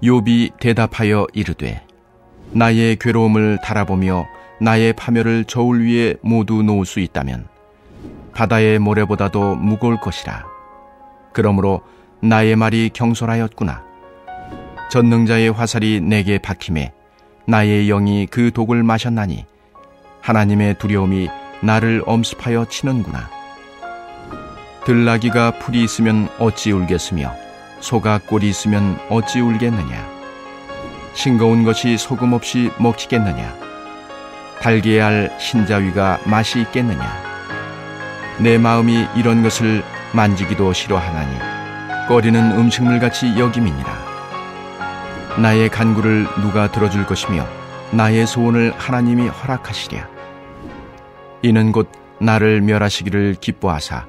욥이 대답하여 이르되 나의 괴로움을 달아보며 나의 파멸을 저울 위에 모두 놓을 수 있다면 바다의 모래보다도 무거울 것이라. 그러므로 나의 말이 경솔하였구나. 전능자의 화살이 내게 박힘에 나의 영이 그 독을 마셨나니 하나님의 두려움이 나를 엄습하여 치는구나. 들나귀가 풀이 있으면 어찌 울겠으며 소가 꼴이 있으면 어찌 울겠느냐. 싱거운 것이 소금 없이 먹히겠느냐. 달게 할 신자위가 맛이 있겠느냐. 내 마음이 이런 것을 만지기도 싫어하나니 꺼리는 음식물같이 여김이니라. 나의 간구를 누가 들어줄 것이며 나의 소원을 하나님이 허락하시랴. 이는 곧 나를 멸하시기를 기뻐하사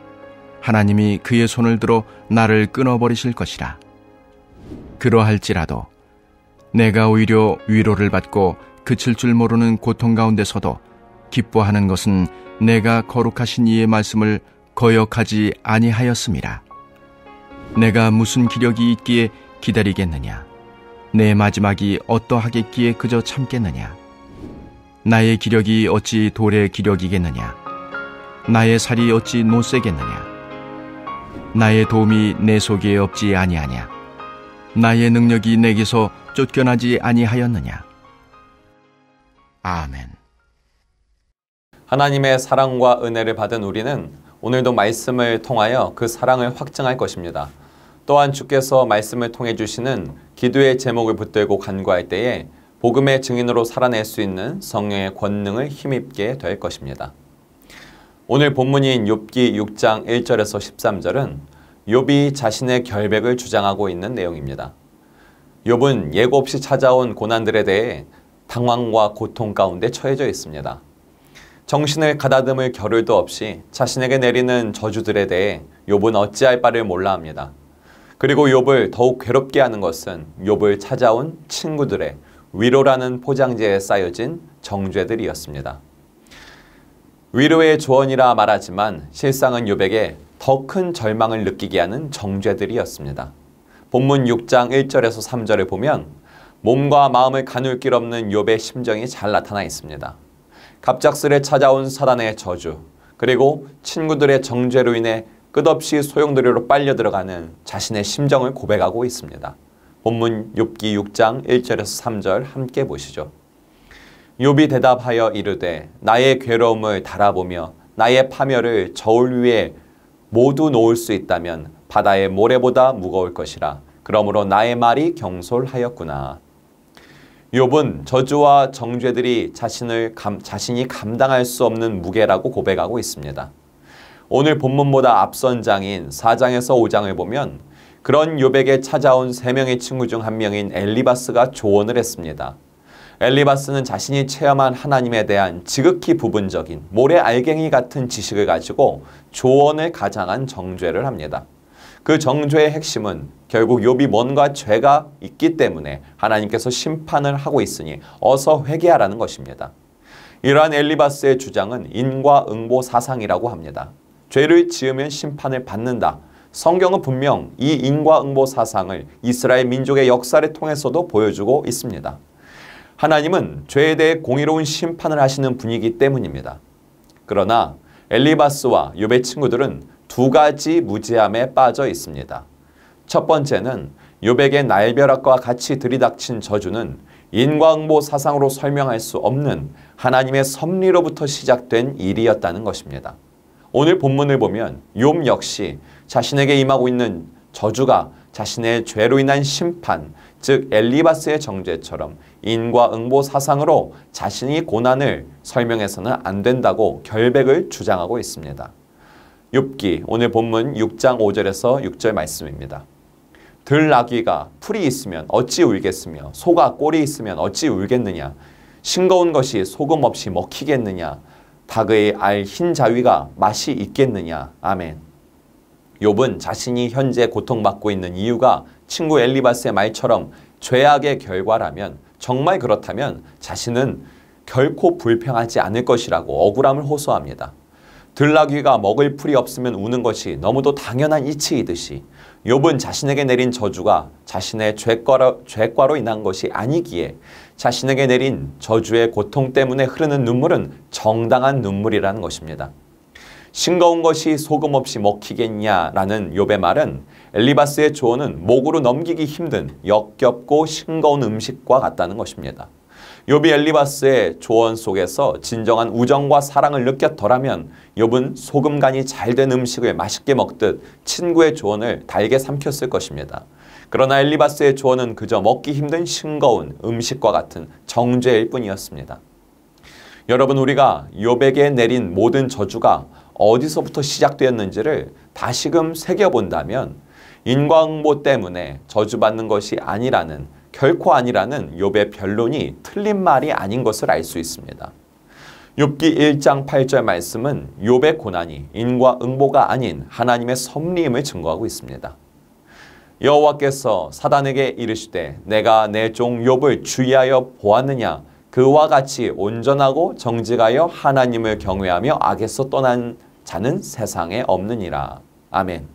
하나님이 그의 손을 들어 나를 끊어버리실 것이라. 그러할지라도 내가 오히려 위로를 받고 그칠 줄 모르는 고통 가운데서도 기뻐하는 것은 내가 거룩하신 이의 말씀을 거역하지 아니하였음이라. 내가 무슨 기력이 있기에 기다리겠느냐. 내 마지막이 어떠하겠기에 그저 참겠느냐. 나의 기력이 어찌 돌의 기력이겠느냐. 나의 살이 어찌 노쇠겠느냐. 나의 도움이 내 속에 없지 아니하냐. 나의 능력이 내게서 쫓겨나지 아니하였느냐. 아멘. 하나님의 사랑과 은혜를 받은 우리는 오늘도 말씀을 통하여 그 사랑을 확증할 것입니다. 또한 주께서 말씀을 통해 주시는 기도의 제목을 붙들고 간구할 때에 복음의 증인으로 살아낼 수 있는 성령의 권능을 힘입게 될 것입니다. 오늘 본문인 욥기 6장 1절에서 13절은 욥이 자신의 결백을 주장하고 있는 내용입니다. 욥은 예고 없이 찾아온 고난들에 대해 당황과 고통 가운데 처해져 있습니다. 정신을 가다듬을 겨를도 없이 자신에게 내리는 저주들에 대해 욥은 어찌할 바를 몰라 합니다. 그리고 욥을 더욱 괴롭게 하는 것은 욥을 찾아온 친구들의 위로라는 포장지에 쌓여진 정죄들이었습니다. 위로의 조언이라 말하지만 실상은 욥에게 더 큰 절망을 느끼게 하는 정죄들이었습니다. 본문 6장 1절에서 3절을 보면 몸과 마음을 가눌 길 없는 욥의 심정이 잘 나타나 있습니다. 갑작스레 찾아온 사단의 저주, 그리고 친구들의 정죄로 인해 끝없이 소용돌이로 빨려 들어가는 자신의 심정을 고백하고 있습니다. 본문 욥기 6장 1절에서 3절 함께 보시죠. 욥이 대답하여 이르되 나의 괴로움을 달아보며 나의 파멸을 저울 위에 모두 놓을 수 있다면 바다의 모래보다 무거울 것이라. 그러므로 나의 말이 경솔하였구나. 욥은 저주와 정죄들이 자신이 감당할 수 없는 무게라고 고백하고 있습니다. 오늘 본문보다 앞선 장인 4장에서 5장을 보면 그런 욥에게 찾아온 3명의 친구 중 한 명인 엘리바스가 조언을 했습니다. 엘리바스는 자신이 체험한 하나님에 대한 지극히 부분적인 모래 알갱이 같은 지식을 가지고 조언을 가장한 정죄를 합니다. 그 정죄의 핵심은 결국 욥이 뭔가 죄가 있기 때문에 하나님께서 심판을 하고 있으니 어서 회개하라는 것입니다. 이러한 엘리바스의 주장은 인과응보 사상이라고 합니다. 죄를 지으면 심판을 받는다. 성경은 분명 이 인과응보 사상을 이스라엘 민족의 역사를 통해서도 보여주고 있습니다. 하나님은 죄에 대해 공의로운 심판을 하시는 분이기 때문입니다. 그러나 엘리바스와 욥의 친구들은 두 가지 무지함에 빠져 있습니다. 첫 번째는 욥에게 날벼락과 같이 들이닥친 저주는 인과응보 사상으로 설명할 수 없는 하나님의 섭리로부터 시작된 일이었다는 것입니다. 오늘 본문을 보면 욥 역시 자신에게 임하고 있는 저주가 자신의 죄로 인한 심판, 즉 엘리바스의 정죄처럼 인과응보 사상으로 자신이 고난을 설명해서는 안 된다고 결백을 주장하고 있습니다. 욥기 오늘 본문 6장 5절에서 6절 말씀입니다. 들나귀가 풀이 있으면 어찌 울겠으며 소가 꼴이 있으면 어찌 울겠느냐. 싱거운 것이 소금 없이 먹히겠느냐. 닭의 알 흰 자위가 맛이 있겠느냐. 아멘. 욥은 자신이 현재 고통받고 있는 이유가 친구 엘리바스의 말처럼 죄악의 결과라면, 정말 그렇다면 자신은 결코 불평하지 않을 것이라고 억울함을 호소합니다. 들나귀가 먹을 풀이 없으면 우는 것이 너무도 당연한 이치이듯이 욥은 자신에게 내린 저주가 자신의 죄과로 인한 것이 아니기에 자신에게 내린 저주의 고통 때문에 흐르는 눈물은 정당한 눈물이라는 것입니다. 싱거운 것이 소금 없이 먹히겠냐라는 욥의 말은 엘리바스의 조언은 목으로 넘기기 힘든 역겹고 싱거운 음식과 같다는 것입니다. 욥이 엘리바스의 조언 속에서 진정한 우정과 사랑을 느꼈더라면 욥은 소금 간이 잘 된 음식을 맛있게 먹듯 친구의 조언을 달게 삼켰을 것입니다. 그러나 엘리바스의 조언은 그저 먹기 힘든 싱거운 음식과 같은 정죄일 뿐이었습니다. 여러분, 우리가 욥에게 내린 모든 저주가 어디서부터 시작되었는지를 다시금 새겨본다면 인과응보 때문에 저주받는 것이 아니라는, 결코 아니라는 욥의 변론이 틀린 말이 아닌 것을 알 수 있습니다. 욥기 1장 8절 말씀은 욥의 고난이 인과응보가 아닌 하나님의 섭리임을 증거하고 있습니다. 여호와께서 사단에게 이르시되 내가 내 종 욥을 주의하여 보았느냐, 그와 같이 온전하고 정직하여 하나님을 경외하며 악에서 떠난 자는 세상에 없느니라. 아멘.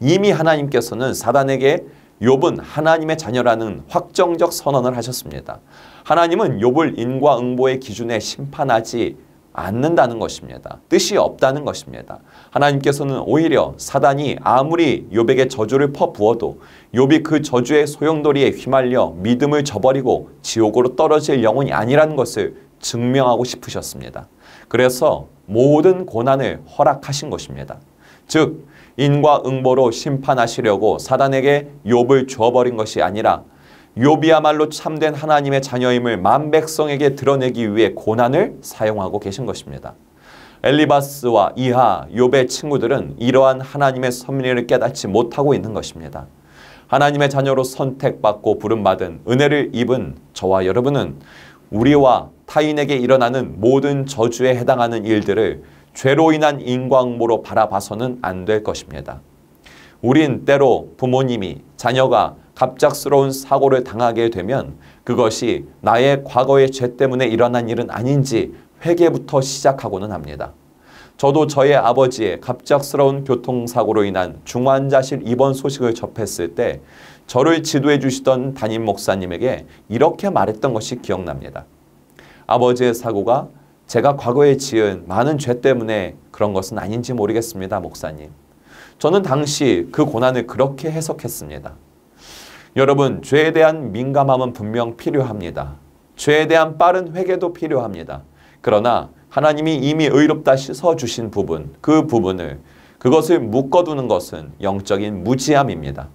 이미 하나님께서는 사단에게 욥은 하나님의 자녀라는 확정적 선언을 하셨습니다. 하나님은 욥을 인과응보의 기준에 심판하지 않는다는 것입니다. 뜻이 없다는 것입니다. 하나님께서는 오히려 사단이 아무리 욥에게 저주를 퍼부어도 욥이 그 저주의 소용돌이에 휘말려 믿음을 저버리고 지옥으로 떨어질 영혼이 아니라는 것을 증명하고 싶으셨습니다. 그래서 모든 고난을 허락하신 것입니다. 즉 인과응보로 심판하시려고 사단에게 욥을 주어버린 것이 아니라 욥이야말로 참된 하나님의 자녀임을 만백성에게 드러내기 위해 고난을 사용하고 계신 것입니다. 엘리바스와 이하, 욥의 친구들은 이러한 하나님의 섭리를 깨닫지 못하고 있는 것입니다. 하나님의 자녀로 선택받고 부름받은 은혜를 입은 저와 여러분은 우리와 타인에게 일어나는 모든 저주에 해당하는 일들을 죄로 인한 인과응보로 바라봐서는 안 될 것입니다. 우린 때로 부모님이 자녀가 갑작스러운 사고를 당하게 되면 그것이 나의 과거의 죄 때문에 일어난 일은 아닌지 회개부터 시작하고는 합니다. 저도 저의 아버지의 갑작스러운 교통사고로 인한 중환자실 입원 소식을 접했을 때 저를 지도해 주시던 담임 목사님에게 이렇게 말했던 것이 기억납니다. 아버지의 사고가 제가 과거에 지은 많은 죄 때문에 그런 것은 아닌지 모르겠습니다, 목사님. 저는 당시 그 고난을 그렇게 해석했습니다. 여러분, 죄에 대한 민감함은 분명 필요합니다. 죄에 대한 빠른 회개도 필요합니다. 그러나 하나님이 이미 의롭다 씻어주신 부분, 그 부분을, 그것을 묶어두는 것은 영적인 무지함입니다.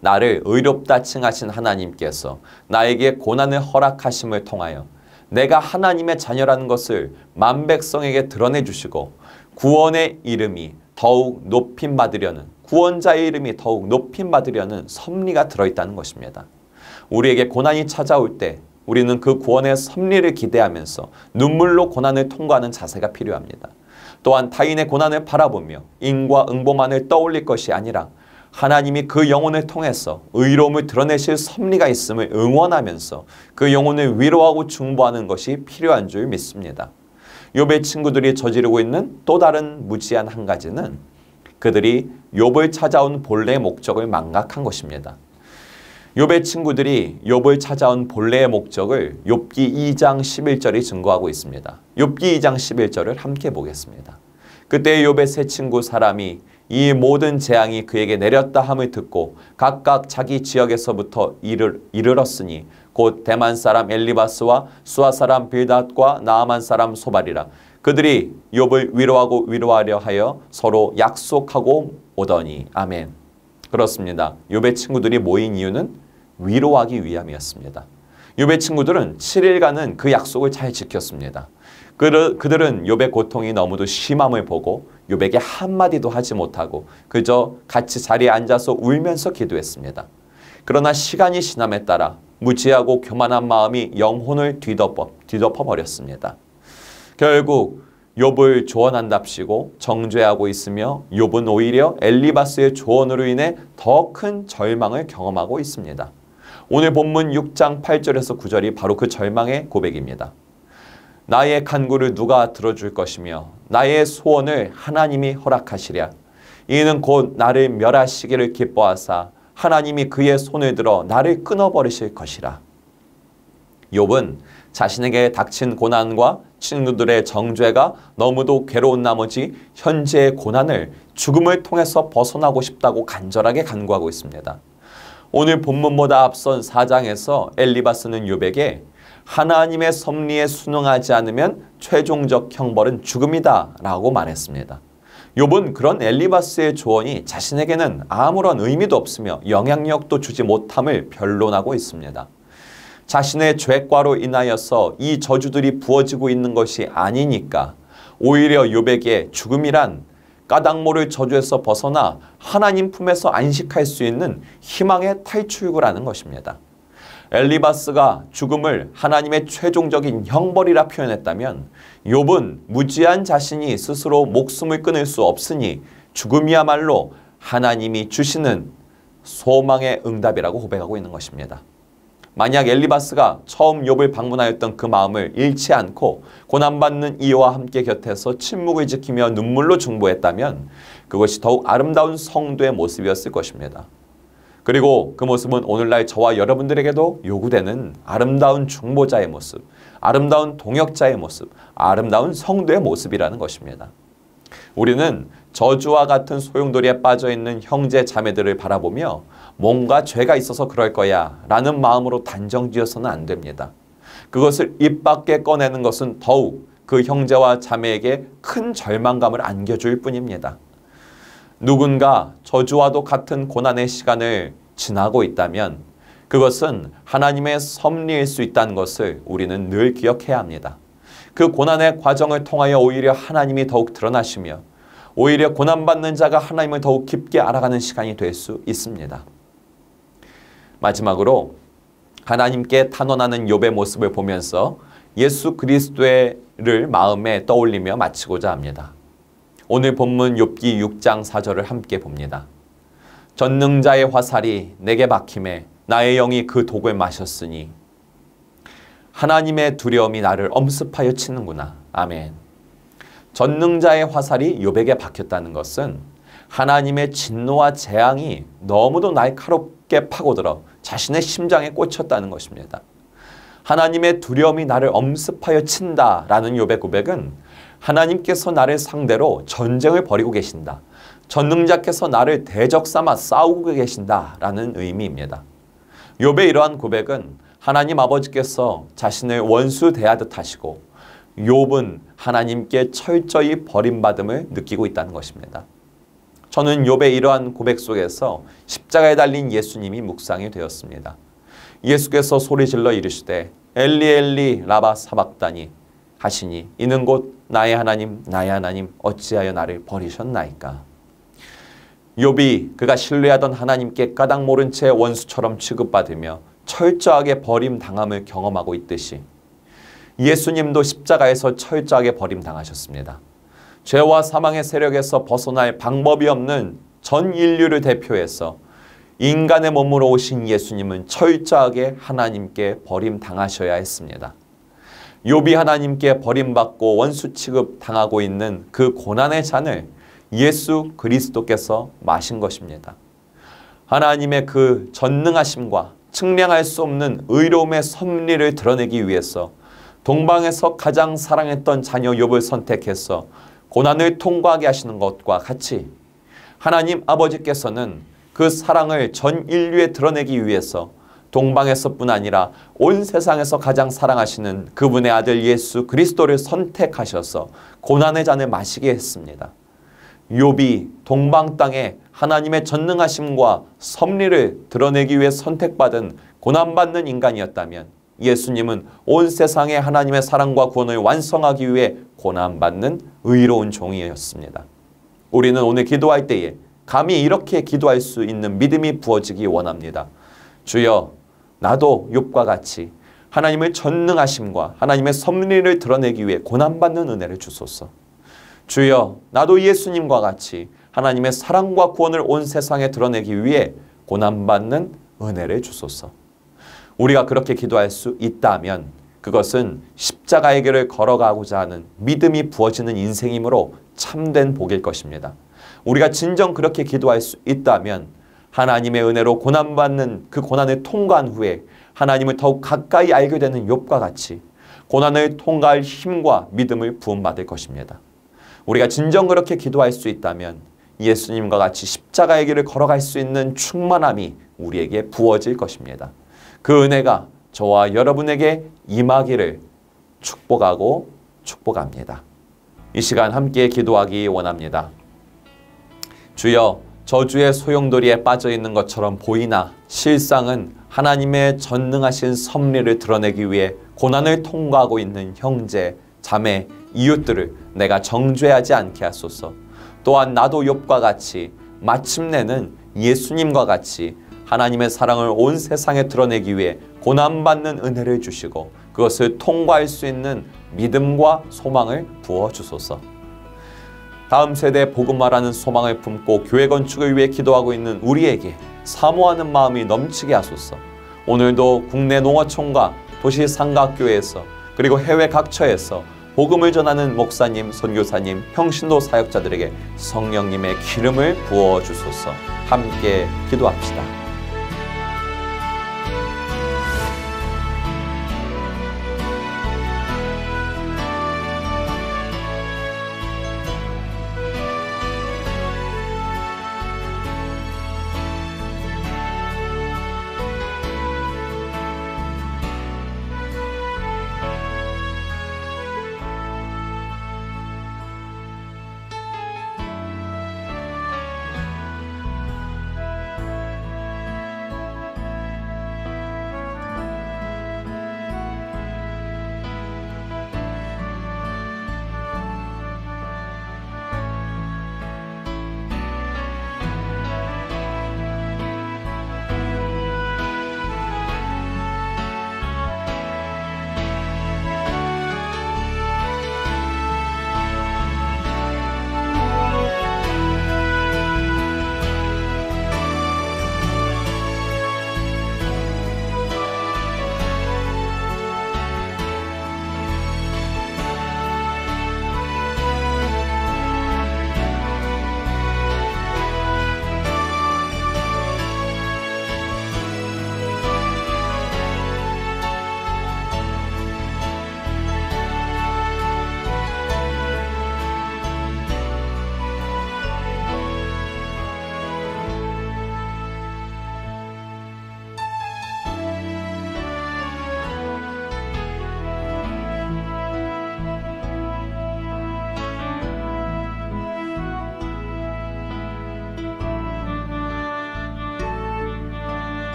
나를 의롭다 칭하신 하나님께서 나에게 고난을 허락하심을 통하여 내가 하나님의 자녀라는 것을 만백성에게 드러내 주시고 구원의 이름이 더욱 높임받으려는, 구원자의 이름이 더욱 높임받으려는 섭리가 들어있다는 것입니다. 우리에게 고난이 찾아올 때 우리는 그 구원의 섭리를 기대하면서 눈물로 고난을 통과하는 자세가 필요합니다. 또한 타인의 고난을 바라보며 인과응보만을 떠올릴 것이 아니라 하나님이 그 영혼을 통해서 의로움을 드러내실 섭리가 있음을 응원하면서 그 영혼을 위로하고 중보하는 것이 필요한 줄 믿습니다. 욥의 친구들이 저지르고 있는 또 다른 무지한 한 가지는 그들이 욥을 찾아온 본래의 목적을 망각한 것입니다. 욥의 친구들이 욥을 찾아온 본래의 목적을 욥기 2장 11절이 증거하고 있습니다. 욥기 2장 11절을 함께 보겠습니다. 그때 욥의 세 친구 사람이 이 모든 재앙이 그에게 내렸다 함을 듣고 각각 자기 지역에서부터 이르렀으니 곧 대만 사람 엘리바스와 수아 사람 빌닷과 나아만 사람 소발이라. 그들이 욥을 위로하려 하여 서로 약속하고 오더니. 아멘. 그렇습니다. 욥의 친구들이 모인 이유는 위로하기 위함이었습니다. 욥의 친구들은 7일간은 그 약속을 잘 지켰습니다. 그들은 욥의 고통이 너무도 심함을 보고 욥에게 한마디도 하지 못하고 그저 같이 자리에 앉아서 울면서 기도했습니다. 그러나 시간이 지남에 따라 무지하고 교만한 마음이 영혼을 뒤덮어 버렸습니다. 결국 욥을 조언한답시고 정죄하고 있으며 욥은 오히려 엘리바스의 조언으로 인해 더 큰 절망을 경험하고 있습니다. 오늘 본문 6장 8절에서 9절이 바로 그 절망의 고백입니다. 나의 간구를 누가 들어줄 것이며 나의 소원을 하나님이 허락하시랴. 이는 곧 나를 멸하시기를 기뻐하사 하나님이 그의 손을 들어 나를 끊어버리실 것이라. 욥은 자신에게 닥친 고난과 친구들의 정죄가 너무도 괴로운 나머지 현재의 고난을 죽음을 통해서 벗어나고 싶다고 간절하게 간구하고 있습니다. 오늘 본문보다 앞선 4장에서 엘리바스는 욥에게 하나님의 섭리에 순응하지 않으면 최종적 형벌은 죽음이다 라고 말했습니다. 욥은 그런 엘리바스의 조언이 자신에게는 아무런 의미도 없으며 영향력도 주지 못함을 변론하고 있습니다. 자신의 죄과로 인하여서 이 저주들이 부어지고 있는 것이 아니니까 오히려 욥에게 죽음이란 까닭 모를 저주에서 벗어나 하나님 품에서 안식할 수 있는 희망의 탈출구라는 것입니다. 엘리바스가 죽음을 하나님의 최종적인 형벌이라 표현했다면 욥은 무지한 자신이 스스로 목숨을 끊을 수 없으니 죽음이야말로 하나님이 주시는 소망의 응답이라고 고백하고 있는 것입니다. 만약 엘리바스가 처음 욥을 방문하였던 그 마음을 잃지 않고 고난받는 이와 함께 곁에서 침묵을 지키며 눈물로 중보했다면 그것이 더욱 아름다운 성도의 모습이었을 것입니다. 그리고 그 모습은 오늘날 저와 여러분들에게도 요구되는 아름다운 중보자의 모습, 아름다운 동역자의 모습, 아름다운 성도의 모습이라는 것입니다. 우리는 저주와 같은 소용돌이에 빠져있는 형제 자매들을 바라보며 뭔가 죄가 있어서 그럴 거야 라는 마음으로 단정지어서는 안 됩니다. 그것을 입 밖에 꺼내는 것은 더욱 그 형제와 자매에게 큰 절망감을 안겨줄 뿐입니다. 누군가 저주와도 같은 고난의 시간을 지나고 있다면 그것은 하나님의 섭리일 수 있다는 것을 우리는 늘 기억해야 합니다. 그 고난의 과정을 통하여 오히려 하나님이 더욱 드러나시며 오히려 고난받는 자가 하나님을 더욱 깊게 알아가는 시간이 될 수 있습니다. 마지막으로 하나님께 탄원하는 욥의 모습을 보면서 예수 그리스도를 마음에 떠올리며 마치고자 합니다. 오늘 본문 욥기 6장 4절을 함께 봅니다. 전능자의 화살이 내게 박힘에 나의 영이 그 독을 마셨으니 하나님의 두려움이 나를 엄습하여 치는구나. 아멘. 전능자의 화살이 욥에게 박혔다는 것은 하나님의 진노와 재앙이 너무도 날카롭게 파고들어 자신의 심장에 꽂혔다는 것입니다. 하나님의 두려움이 나를 엄습하여 친다라는 욥의 고백은 하나님께서 나를 상대로 전쟁을 벌이고 계신다. 전능자께서 나를 대적 삼아 싸우고 계신다라는 의미입니다. 욥의 이러한 고백은 하나님 아버지께서 자신을 원수 대하듯 하시고 욥은 하나님께 철저히 버림받음을 느끼고 있다는 것입니다. 저는 욥의 이러한 고백 속에서 십자가에 달린 예수님이 묵상이 되었습니다. 예수께서 소리질러 이르시되 엘리 엘리 라바 사박다니 하시니 이는 곧 나의 하나님 어찌하여 나를 버리셨나이까. 욥이 그가 신뢰하던 하나님께 까닭 모른 채 원수처럼 취급받으며 철저하게 버림당함을 경험하고 있듯이 예수님도 십자가에서 철저하게 버림당하셨습니다. 죄와 사망의 세력에서 벗어날 방법이 없는 전 인류를 대표해서 인간의 몸으로 오신 예수님은 철저하게 하나님께 버림당하셔야 했습니다. 욥이 하나님께 버림받고 원수 취급당하고 있는 그 고난의 잔을 예수 그리스도께서 마신 것입니다. 하나님의 그 전능하심과 측량할 수 없는 의로움의 섭리를 드러내기 위해서 동방에서 가장 사랑했던 자녀 욥을 선택해서 고난을 통과하게 하시는 것과 같이 하나님 아버지께서는 그 사랑을 전 인류에 드러내기 위해서 동방에서뿐 아니라 온 세상에서 가장 사랑하시는 그분의 아들 예수 그리스도를 선택하셔서 고난의 잔을 마시게 했습니다. 욥이 동방 땅에 하나님의 전능하심과 섭리를 드러내기 위해 선택받은 고난받는 인간이었다면 예수님은 온 세상에 하나님의 사랑과 구원을 완성하기 위해 고난받는 의로운 종이었습니다. 우리는 오늘 기도할 때에 감히 이렇게 기도할 수 있는 믿음이 부어지기 원합니다. 주여, 나도 욥과 같이 하나님의 전능하심과 하나님의 섭리를 드러내기 위해 고난받는 은혜를 주소서. 주여, 나도 예수님과 같이 하나님의 사랑과 구원을 온 세상에 드러내기 위해 고난받는 은혜를 주소서. 우리가 그렇게 기도할 수 있다면 그것은 십자가의 길을 걸어가고자 하는 믿음이 부어지는 인생이므로 참된 복일 것입니다. 우리가 진정 그렇게 기도할 수 있다면 하나님의 은혜로 고난받는 그 고난을 통과한 후에 하나님을 더욱 가까이 알게 되는 욥과 같이 고난을 통과할 힘과 믿음을 부음받을 것입니다. 우리가 진정 그렇게 기도할 수 있다면 예수님과 같이 십자가의 길을 걸어갈 수 있는 충만함이 우리에게 부어질 것입니다. 그 은혜가 저와 여러분에게 임하기를 축복하고 축복합니다. 이 시간 함께 기도하기 원합니다. 주여, 저주의 소용돌이에 빠져 있는 것처럼 보이나 실상은 하나님의 전능하신 섭리를 드러내기 위해 고난을 통과하고 있는 형제, 자매, 이웃들을 내가 정죄하지 않게 하소서. 또한 나도 욥과 같이 마침내는 예수님과 같이 하나님의 사랑을 온 세상에 드러내기 위해 고난받는 은혜를 주시고 그것을 통과할 수 있는 믿음과 소망을 부어주소서. 다음 세대에 복음화라는 소망을 품고 교회 건축을 위해 기도하고 있는 우리에게 사모하는 마음이 넘치게 하소서. 오늘도 국내 농어촌과 도시 삼각교회에서 그리고 해외 각처에서 복음을 전하는 목사님, 선교사님, 평신도 사역자들에게 성령님의 기름을 부어주소서. 함께 기도합시다.